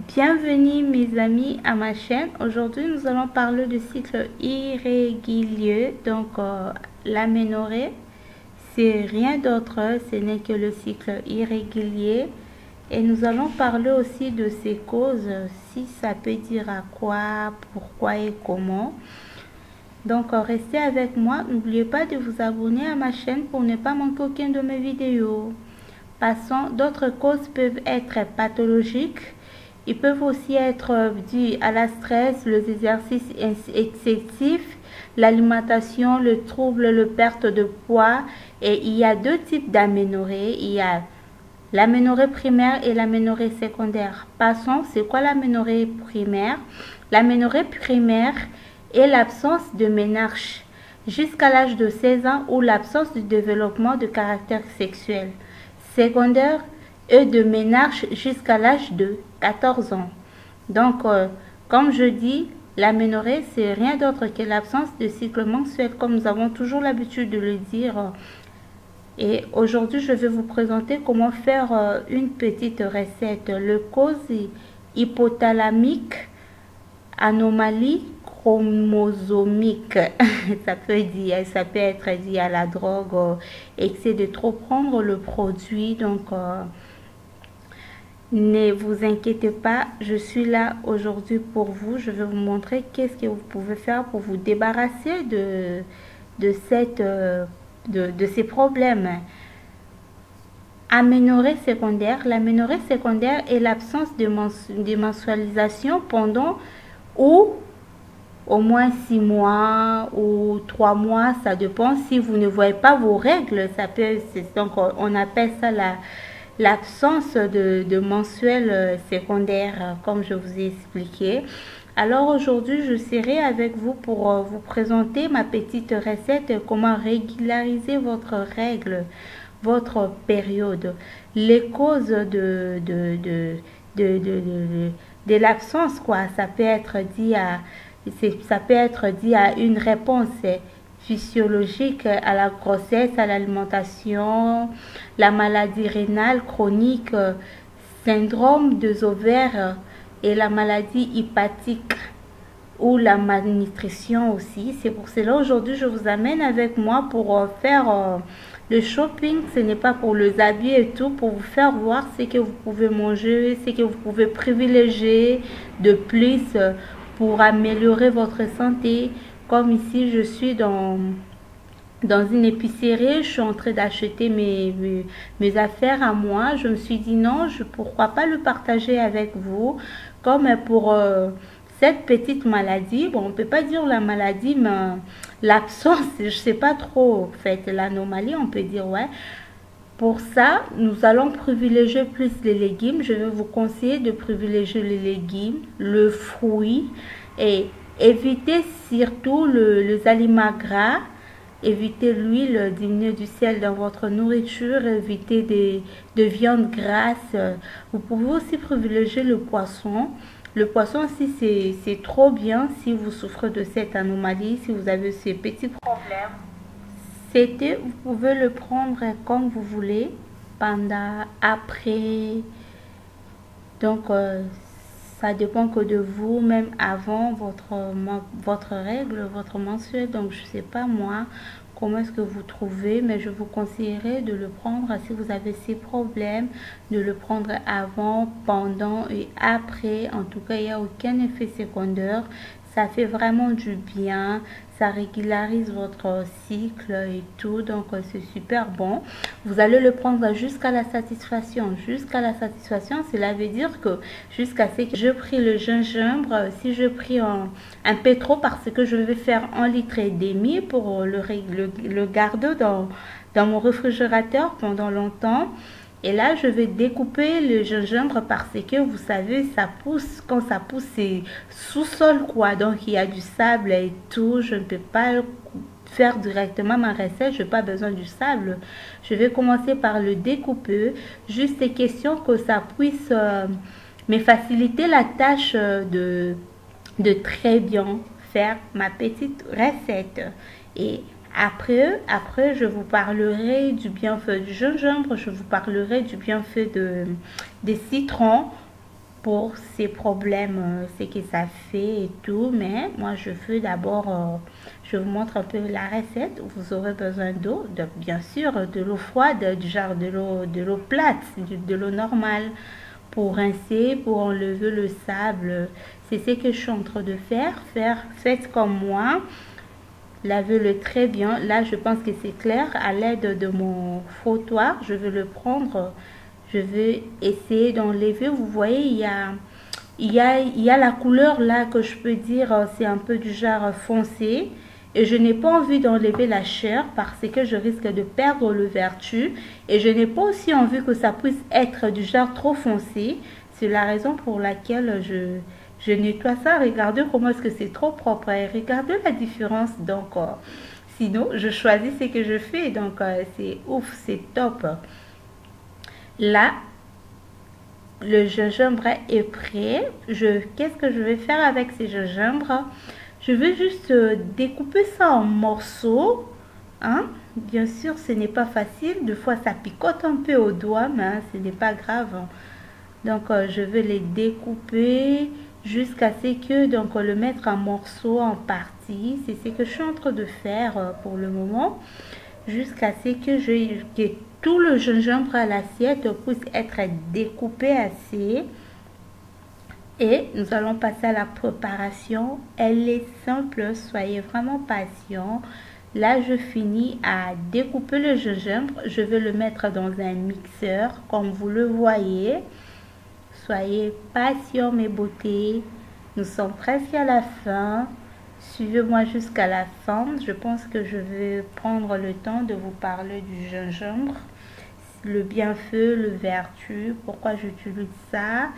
Bienvenue mes amis à ma chaîne. Aujourd'hui nous allons parler de cycle irrégulier. L'aménorrhée, c'est rien d'autre, ce n'est que le cycle irrégulier. Et nous allons parler aussi de ses causes, si ça peut dire à quoi, pourquoi et comment. Restez avec moi. N'oubliez pas de vous abonner à ma chaîne pour ne pas manquer aucune de mes vidéos. Passons, d'autres causes peuvent être pathologiques. Ils peuvent aussi être dus à la stress, les exercices excessifs, l'alimentation, le trouble, la perte de poids. Et il y a deux types d'aménorrhée. Il y a l'aménorrhée primaire et l'aménorrhée secondaire. Passons, c'est quoi l'aménorrhée primaire? L'aménorrhée primaire est l'absence de ménarche jusqu'à l'âge de 16 ans ou l'absence de développement de caractère sexuel. Secondaire et de ménarche jusqu'à l'âge de 14 ans. Comme je dis, l'aménorrhée, c'est rien d'autre que l'absence de cycle mensuel, comme nous avons toujours l'habitude de le dire. Et aujourd'hui, je vais vous présenter comment faire une petite recette. Le cause hypothalamique, anomalie chromosomique. Ça peut être dit à la drogue, excès de trop prendre le produit. Ne vous inquiétez pas, je suis là aujourd'hui pour vous. Je vais vous montrer qu'est-ce que vous pouvez faire pour vous débarrasser de ces problèmes. Aménorrhée secondaire. L'aménorrhée secondaire est l'absence de menstruation pendant ou au moins 6 mois ou 3 mois, ça dépend. Si vous ne voyez pas vos règles, on appelle ça l'absence de mensuel secondaire, comme je vous ai expliqué. Alors aujourd'hui, je serai avec vous pour vous présenter ma petite recette, comment régulariser votre règle, votre période, les causes de l'absence, quoi. Ça peut être dit à une réponse physiologique à la grossesse, à l'alimentation, la maladie rénale chronique, syndrome des ovaires et la maladie hépatique ou la malnutrition aussi. C'est pour cela aujourd'hui je vous amène avec moi pour faire le shopping. Ce n'est pas pour les habits et tout, pour vous faire voir ce que vous pouvez manger, ce que vous pouvez privilégier de plus pour améliorer votre santé. Comme ici, je suis dans une épicerie, je suis en train d'acheter mes affaires à moi. Je me suis dit non, pourquoi pas le partager avec vous. Comme pour cette petite maladie, bon, on ne peut pas dire la maladie, mais l'absence, je ne sais pas trop, en fait, l'anomalie, on peut dire, ouais. Pour ça, nous allons privilégier plus les légumes. Je vais vous conseiller de privilégier les légumes, le fruit et éviter surtout les aliments gras. Évitez l'huile, diminuer du sel dans votre nourriture, éviter de viande grasse. Vous pouvez aussi privilégier le poisson. Le poisson aussi, c'est trop bien si vous souffrez de cette anomalie, si vous avez ces petits problèmes. Vous pouvez le prendre comme vous voulez, pendant, après. Ça dépend que de vous, même avant votre règle, votre mensuel. Donc, je ne sais pas moi comment est-ce que vous trouvez, mais je vous conseillerais de le prendre si vous avez ces problèmes, de le prendre avant, pendant et après. En tout cas, il n'y a aucun effet secondaire. Ça fait vraiment du bien, ça régularise votre cycle et tout, donc c'est super bon. Vous allez le prendre jusqu'à la satisfaction. Jusqu'à la satisfaction, cela veut dire que jusqu'à ce que je prie le gingembre, si je prie un peu trop, parce que je vais faire 1,5 litre pour le garder dans mon réfrigérateur pendant longtemps. Et là, je vais découper le gingembre parce que, vous savez, ça pousse, quand ça pousse, c'est sous-sol, quoi. Donc, il y a du sable et tout. Je ne peux pas faire directement ma recette. Je n'ai pas besoin du sable. Je vais commencer par le découper. Juste question que ça puisse me faciliter la tâche de très bien faire ma petite recette. Et après, je vous parlerai du bienfait du gingembre, je vous parlerai du bienfait des citrons, pour ces problèmes, ce que ça fait et tout. Mais moi, je veux d'abord, je vous montre un peu la recette. Vous aurez besoin d'eau, bien sûr, de l'eau froide, du genre de l'eau plate, de l'eau normale pour rincer, pour enlever le sable. C'est ce que je suis en train de faire. Faites comme moi. Lavez-le très bien. Là, je pense que c'est clair. À l'aide de mon frottoir, je vais le prendre. Je vais essayer d'enlever. Vous voyez, il y a la couleur là que je peux dire, c'est un peu du genre foncé. Et je n'ai pas envie d'enlever la chair parce que je risque de perdre le vertu. Et je n'ai pas aussi envie que ça puisse être du genre trop foncé. C'est la raison pour laquelle je nettoie ça. Regardez comment est-ce que c'est trop propre. Et regardez la différence. Donc, sinon, je choisis ce que je fais. Donc, c'est ouf, c'est top. Là, le gingembre est prêt. Qu'est-ce que je vais faire avec ces gingembre? Je vais juste découper ça en morceaux. Hein? Bien sûr, ce n'est pas facile. Des fois, ça picote un peu au doigt, mais hein, ce n'est pas grave. Donc, je vais les découper jusqu'à ce que, donc, le mettre en morceaux, en parties. C'est ce que je suis en train de faire pour le moment. Jusqu'à ce que tout le gingembre à l'assiette puisse être découpé assez. Et nous allons passer à la préparation. Elle est simple, soyez vraiment patient. Là, je finis à découper le gingembre. Je vais le mettre dans un mixeur, comme vous le voyez. Soyez patients, mes beautés. Nous sommes presque à la fin. Suivez-moi jusqu'à la fin. Je pense que je vais prendre le temps de vous parler du gingembre. Le bienfait, le vertu, pourquoi j'utilise ça.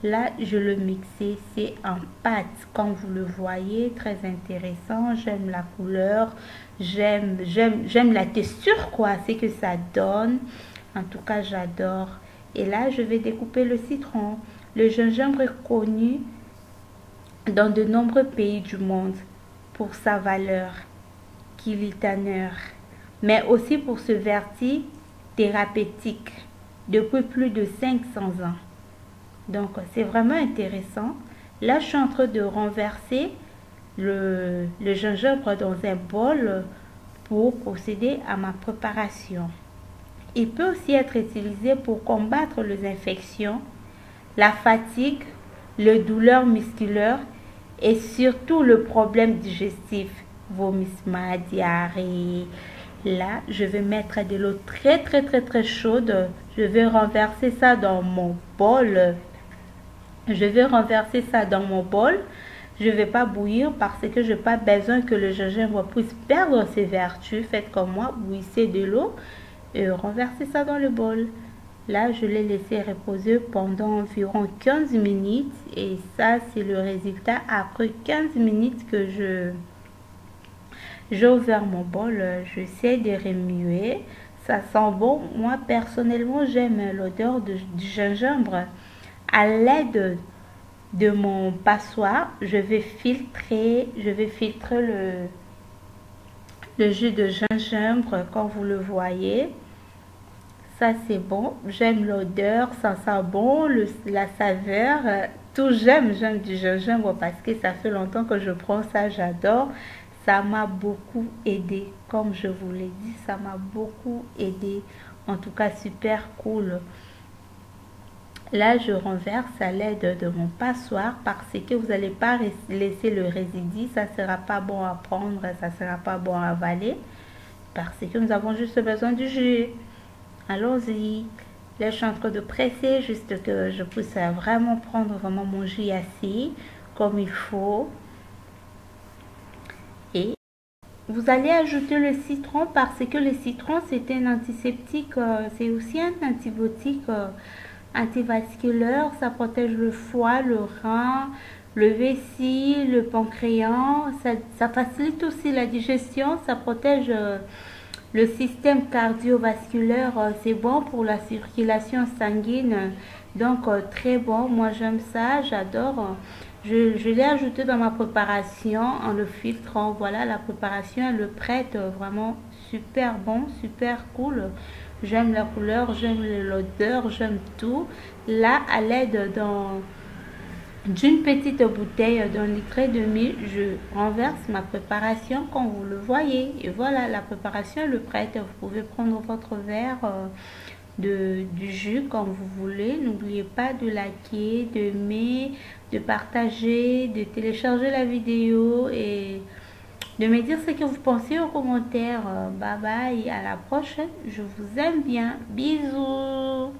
Là, je le mixais, c'est en pâte, comme vous le voyez, très intéressant. J'aime la couleur, j'aime la texture, quoi, c'est que ça donne. En tout cas, j'adore. Et là, je vais découper le citron. Le gingembre est connu dans de nombreux pays du monde pour sa valeur chilitaneur, mais aussi pour ce vertu thérapeutique depuis plus de 500 ans. Donc, c'est vraiment intéressant. Là, je suis en train de renverser le gingembre dans un bol pour procéder à ma préparation. Il peut aussi être utilisé pour combattre les infections, la fatigue, les douleurs musculaires et surtout le problème digestif, vomissement, diarrhée. Là, je vais mettre de l'eau très chaude. Je vais renverser ça dans mon bol. Je vais renverser ça dans mon bol. Je ne vais pas bouillir parce que je n'ai pas besoin que le gingembre puisse perdre ses vertus. Faites comme moi, bouillissez de l'eau et renversez ça dans le bol. Là, je l'ai laissé reposer pendant environ 15 minutes. Et ça, c'est le résultat après 15 minutes que j'ai ouvert mon bol. J'essaie de remuer. Ça sent bon. Moi, personnellement, j'aime l'odeur du gingembre. À l'aide de mon passoire, je vais filtrer le jus de gingembre, comme vous le voyez. Ça, c'est bon. J'aime l'odeur, ça sent bon, la saveur. Tout j'aime du gingembre parce que ça fait longtemps que je prends ça, j'adore. Ça m'a beaucoup aidé. Comme je vous l'ai dit, ça m'a beaucoup aidé. En tout cas, super cool. Là, je renverse à l'aide de mon passoire parce que vous n'allez pas laisser le résidu. Ça ne sera pas bon à prendre, ça ne sera pas bon à avaler parce que nous avons juste besoin du jus. Allons-y. Là, je suis en train de presser juste que je puisse vraiment prendre mon jus assez comme il faut. Et vous allez ajouter le citron parce que le citron, c'est un antiseptique, c'est aussi un antibiotique antivasculaire. Ça protège le foie, le rein, le vessie, le pancréas. Ça facilite aussi la digestion. Ça protège le système cardiovasculaire. C'est bon pour la circulation sanguine. Donc, très bon. Moi, j'aime ça. J'adore. Je l'ai ajouté dans ma préparation en le filtrant. Voilà, la préparation, elle le prête vraiment super bon, super cool. J'aime la couleur, j'aime l'odeur, j'aime tout. Là, à l'aide d'une petite bouteille d'un litre et demi, je renverse ma préparation comme vous le voyez. Et voilà, la préparation est prête. Vous pouvez prendre votre verre du jus comme vous voulez. N'oubliez pas de liker, d'aimer, de partager, de télécharger la vidéo et de me dire ce que vous pensez en commentaire. Bye bye, à la prochaine. Je vous aime bien. Bisous.